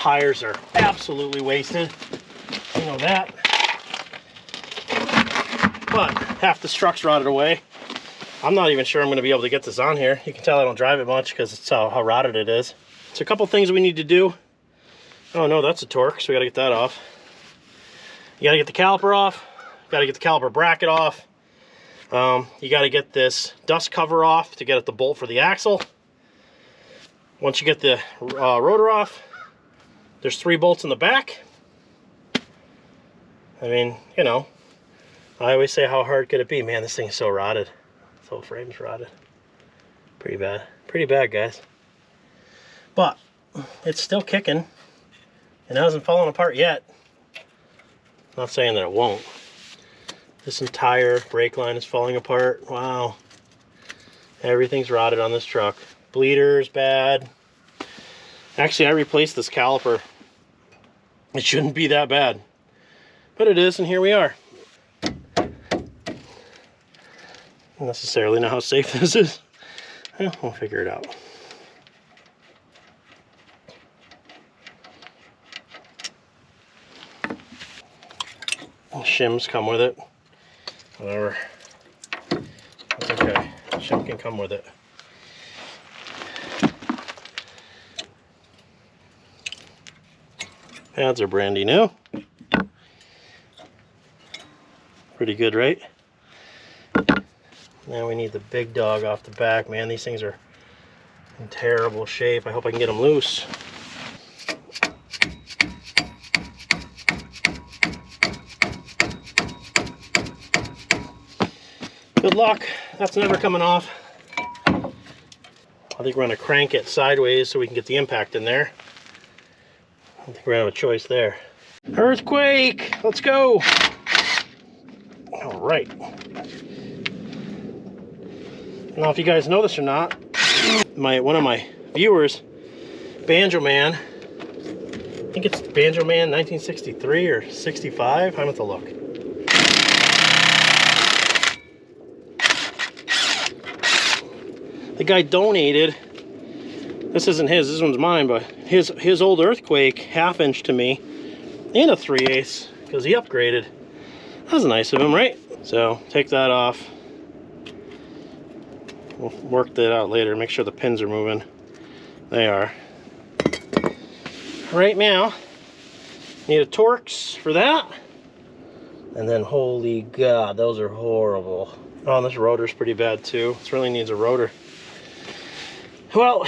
tires are absolutely wasted. You know that. But half this truck's rotted away. I'm not even sure I'm going to be able to get this on here. You can tell I don't drive it much because it's how rotted it is. So a couple things we need to do. Oh no, that's a torque, so we got to get that off. You got to get the caliper off. You got to get the caliper bracket off. You got to get this dust cover off to get at the bolt for the axle. Once you get the rotor off, there's 3 bolts in the back. I mean, you know, I always say, how hard could it be? Man, this thing is so rotted. This whole frame's rotted. Pretty bad. Pretty bad, guys. But it's still kicking. And it hasn't fallen apart yet. Not saying that it won't. This entire brake line is falling apart. Wow. Everything's rotted on this truck. Bleeder's bad. Actually, I replaced this caliper. It shouldn't be that bad. But it is, and here we are. Don't necessarily know how safe this is. Well, we'll figure it out. Shims come with it. Whatever. That's okay. Shim can come with it. Pads are brandy new. Pretty good, right? Now we need the big dog off the back. Man, these things are in terrible shape. I hope I can get them loose. Good luck. That's never coming off. I think we're going to crank it sideways so we can get the impact in there. I don't think we're going to have a choice there. Earthquake! Let's go! All right. Now, if you guys know this or not, one of my viewers, Banjo Man, I think it's Banjo Man 1963 or 65. I'm going to look. The guy donated, this isn't his, this one's mine, but his old Earthquake half-inch to me and a 3/8 because he upgraded. That was nice of him, right? So take that off. We'll work that out later, make sure the pins are moving. They are. Right now, need a Torx for that. And then, holy God, those are horrible. Oh, and this rotor's pretty bad too. This really needs a rotor. Well,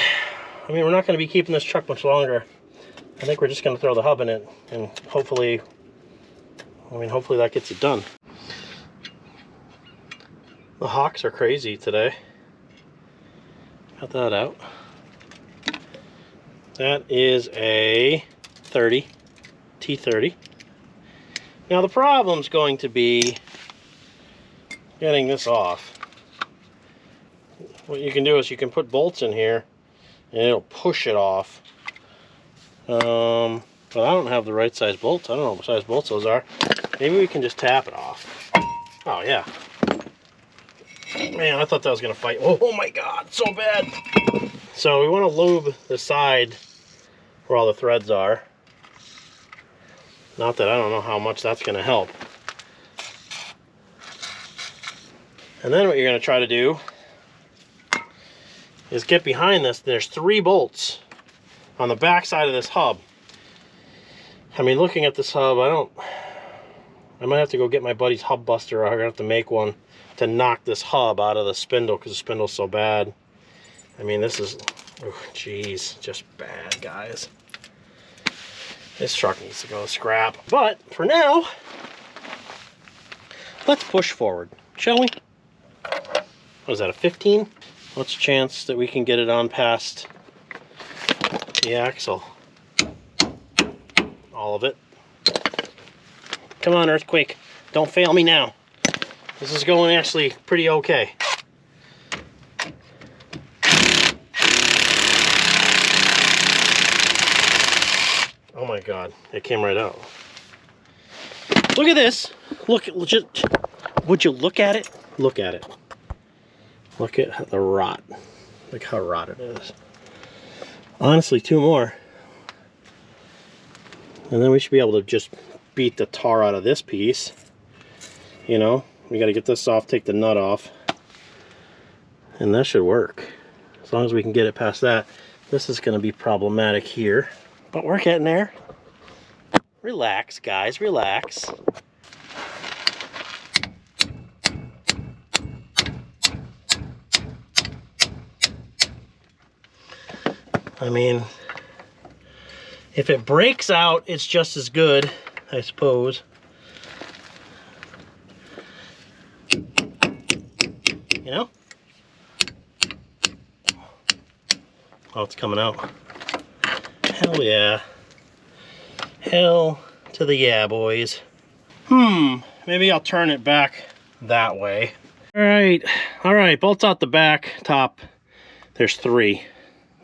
I mean, we're not going to be keeping this truck much longer. I think we're just going to throw the hub in it, and hopefully that gets it done. The hawks are crazy today. Cut that out. That is a 30, T30. Now the problem's going to be getting this off. What you can do is you can put bolts in here and it'll push it off. But I don't have the right size bolts. I don't know what size bolts those are. Maybe we can just tap it off. Oh yeah. Man, I thought that was gonna fight. Oh my God, so bad. So we want to lube the side where all the threads are. Not that I don't know how much that's gonna help. And then what you're gonna try to do is get behind this. There's 3 bolts on the back side of this hub. I mean, looking at this hub, I might have to go get my buddy's hub buster, or I'm gonna have to make one to knock this hub out of the spindle because the spindle's so bad. I mean, this is, oh geez, just bad, guys. This truck needs to go scrap. But for now, let's push forward, shall we? What is that, a 15? What's the chance that we can get it on past the axle? All of it. Come on, Earthquake. Don't fail me now. This is going actually pretty okay. Oh my God, it came right out. Look at this. Look, just, would you look at it? Look at it. Look at the rot. Look how rotted it is. Honestly, 2 more. And then we should be able to just beat the tar out of this piece. You know, we got to get this off, take the nut off, and that should work. As long as we can get it past that. This is going to be problematic here, but we're getting there. Relax, guys, relax. I mean, if it breaks out, it's just as good, I suppose. You know? Oh, it's coming out. Hell yeah. Hell to the yeah, boys. Maybe I'll turn it back that way. All right, bolts out the back, top. There's 3,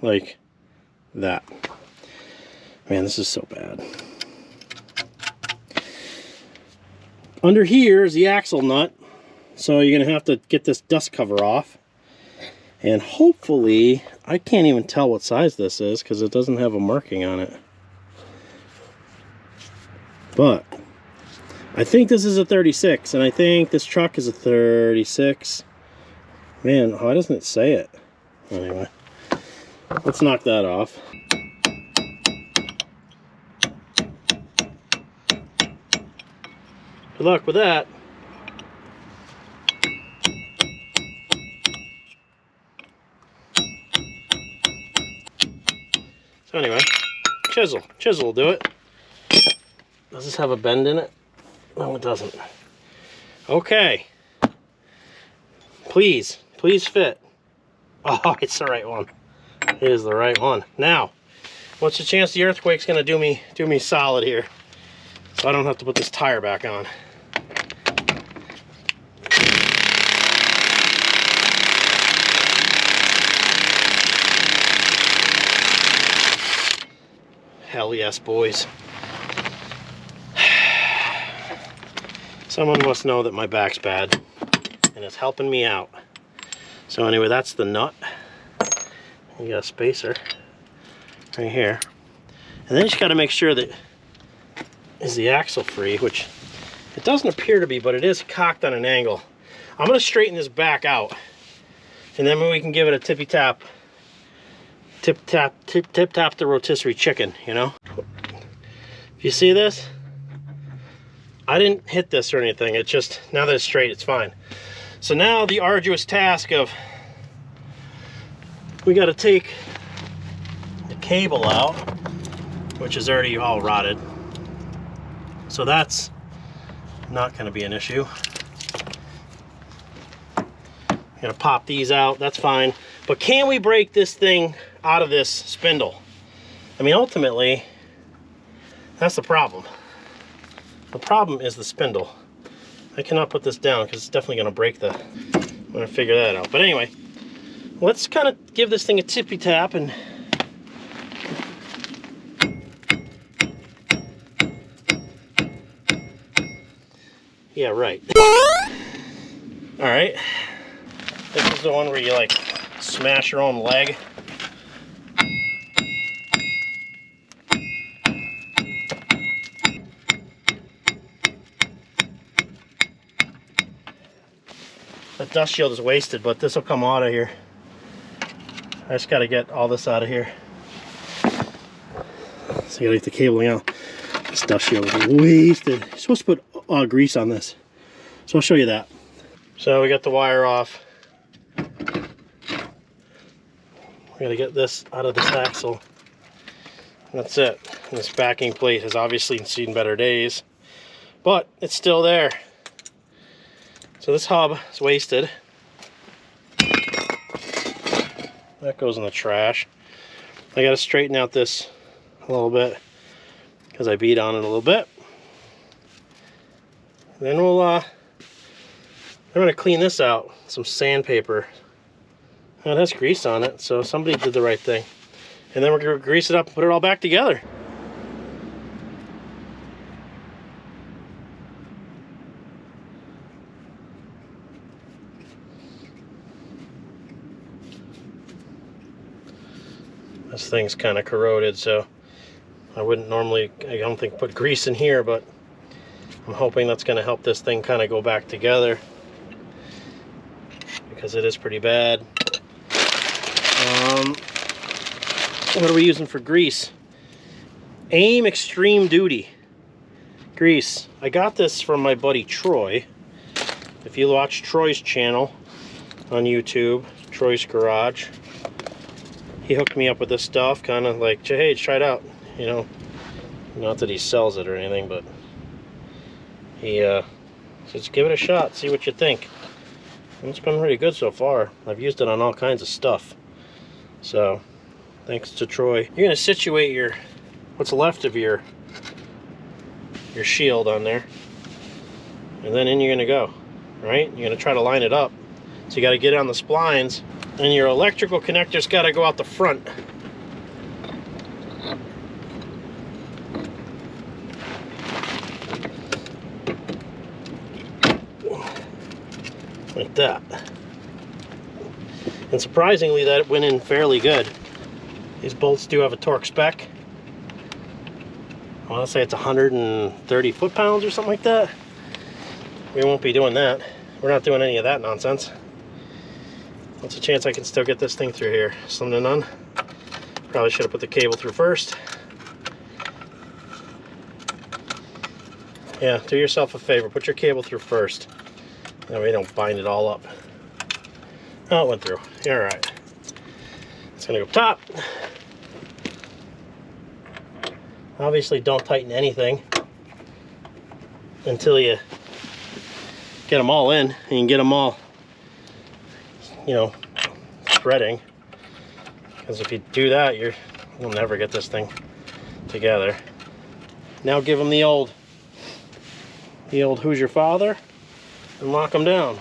like that. Man, this is so bad. Under here is the axle nut, so you're gonna have to get this dust cover off. And hopefully, I can't even tell what size this is because it doesn't have a marking on it. But I think this is a 36, and I think this truck is a 36. Man, why doesn't it say it? Anyway, let's knock that off. Good luck with that. So anyway, chisel will do it. Does this have a bend in it? No, it doesn't. Okay. Please fit. Oh, it's the right one. It is the right one. Now, what's the chance the earthquake's gonna do me solid here, so I don't have to put this tire back on? Hell yes, boys. Someone must know that my back's bad, and it's helping me out. So anyway, that's the nut. You got a spacer right here. And then you just got to make sure that is the axle free, which it doesn't appear to be, but it is cocked on an angle. I'm going to straighten this back out, and then we can give it a tippy tap. Tip tap the rotisserie chicken, you know? If you see this, I didn't hit this or anything. It's just, now that it's straight, it's fine. So now the arduous task of, we got to take the cable out, which is already all rotted. So that's not going to be an issue. I'm going to pop these out, that's fine. But can we break this thing out of this spindle? I mean, ultimately, that's the problem. The problem is the spindle. I cannot put this down because it's definitely going to break the... I'm going to figure that out. But anyway, let's kind of give this thing a tippy tap and... Yeah, right. All right. This is the one where you like smash your own leg. The dust shield is wasted, but this will come out of here. I just got to get all this out of here. So you got to get the cabling out. This dust shield is wasted. You're supposed to put grease on this. So I'll show you that. So we got the wire off. We're going to get this out of this axle. And that's it. And this backing plate has obviously seen better days, but it's still there. So this hub is wasted. That goes in the trash. I got to straighten out this a little bit because I beat on it a little bit. Then we'll I'm going to clean this out. Some sandpaper. Now it has grease on it, so somebody did the right thing. And then we're going to grease it up and put it all back together. This thing's kind of corroded, so I wouldn't normally, I don't think, put grease in here, but I'm hoping that's going to help this thing kind of go back together, because it is pretty bad. What are we using for grease? AIM Extreme Duty grease. I got this from my buddy Troy. If you watch Troy's channel on YouTube, Troy's Garage, he hooked me up with this stuff, kind of like, hey, try it out. You know, not that he sells it or anything, but he says, give it a shot, see what you think. And it's been really good so far. I've used it on all kinds of stuff. So, thanks to Troy. You're gonna situate your, what's left of your shield on there, and then in you're gonna go, right? You're gonna try to line it up. So you gotta get on the splines, and your electrical connector's gotta go out the front. Like that. And surprisingly, that went in fairly good. These bolts do have a torque spec. I want to say it's 130 foot-pounds or something like that. We won't be doing that. We're not doing any of that nonsense. What's the chance I can still get this thing through here? Slim to none. Probably should have put the cable through first. Yeah, do yourself a favor. Put your cable through first. That way you don't bind it all up. Oh, it went through. Yeah, all right. It's gonna go top. Obviously, don't tighten anything until you get them all in, and you can get them all, you know, threading. Because if you do that, you'll never get this thing together. Now give them the old who's your father, and lock them down.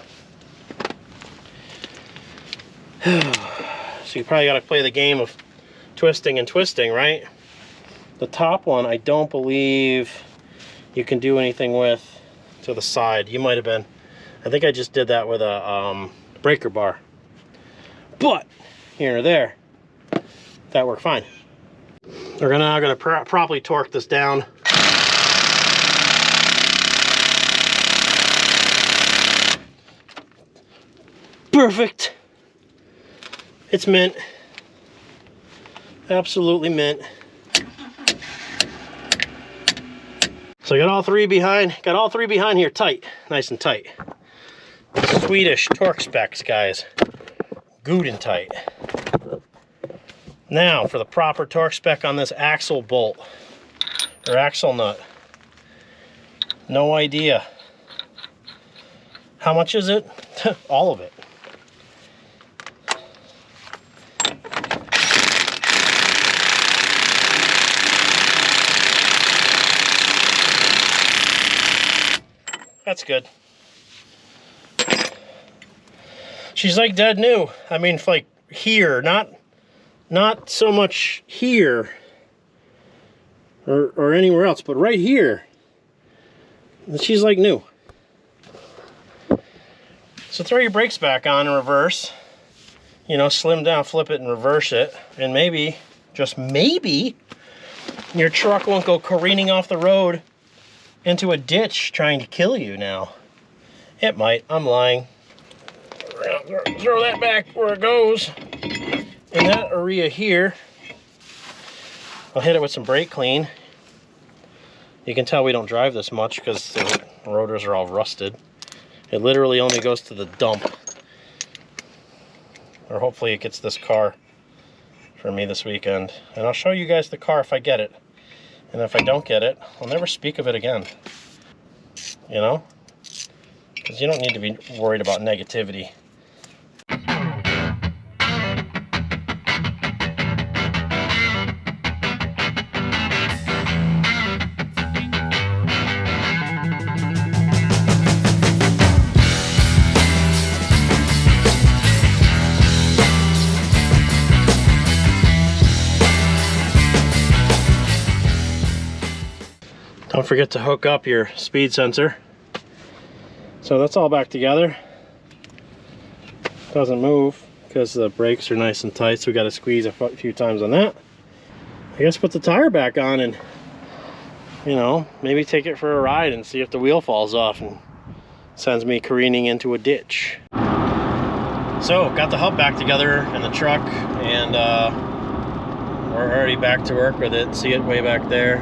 So you probably got to play the game of twisting and twisting, right? The top one, I don't believe you can do anything with to the side. You might have been. I think I just did that with a breaker bar. But here or there, that worked fine. We're now gonna properly torque this down. Perfect. It's mint. Absolutely mint. So I got all three behind here tight, nice and tight. Swedish torque specs, guys. Good and tight. Now for the proper torque spec on this axle bolt, or axle nut. No idea. How much is it? All of it. That's good. She's like dead new. I mean, like here, not so much here or anywhere else, but right here. She's like new. So throw your brakes back on in reverse. You know, slim down, flip it and reverse it. And maybe, just maybe, your truck won't go careening off the road into a ditch trying to kill you now. It might. I'm lying. Throw that back where it goes. In that area here, I'll hit it with some brake clean. You can tell we don't drive this much because the rotors are all rusted. It literally only goes to the dump. Or hopefully it gets this car for me this weekend. And I'll show you guys the car if I get it. And if I don't get it, I'll never speak of it again. You know? Because you don't need to be worried about negativity. Don't forget to hook up your speed sensor. So that's all back together. Doesn't move because the brakes are nice and tight, so we got to squeeze a few times on that. I guess put the tire back on and, you know, maybe take it for a ride and see if the wheel falls off and sends me careening into a ditch. So, got the hub back together in the truck, and we're already back to work with it. See it way back there?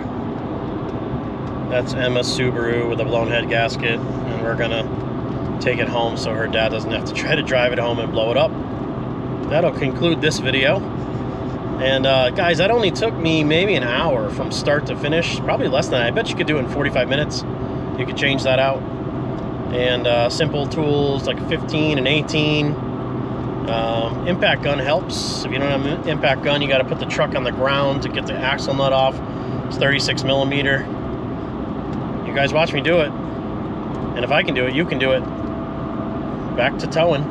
That's Emma's Subaru with a blown head gasket, and we're gonna take it home so her dad doesn't have to try to drive it home and blow it up. That'll conclude this video. And guys, that only took me maybe an hour from start to finish, probably less than that. I bet you could do it in 45 minutes. You could change that out. And simple tools like 15 and 18. Impact gun helps. If you don't have an impact gun, you got to put the truck on the ground to get the axle nut off. It's 36 millimeter. You guys watch me do it. And if I can do it, you can do it. Back to towing.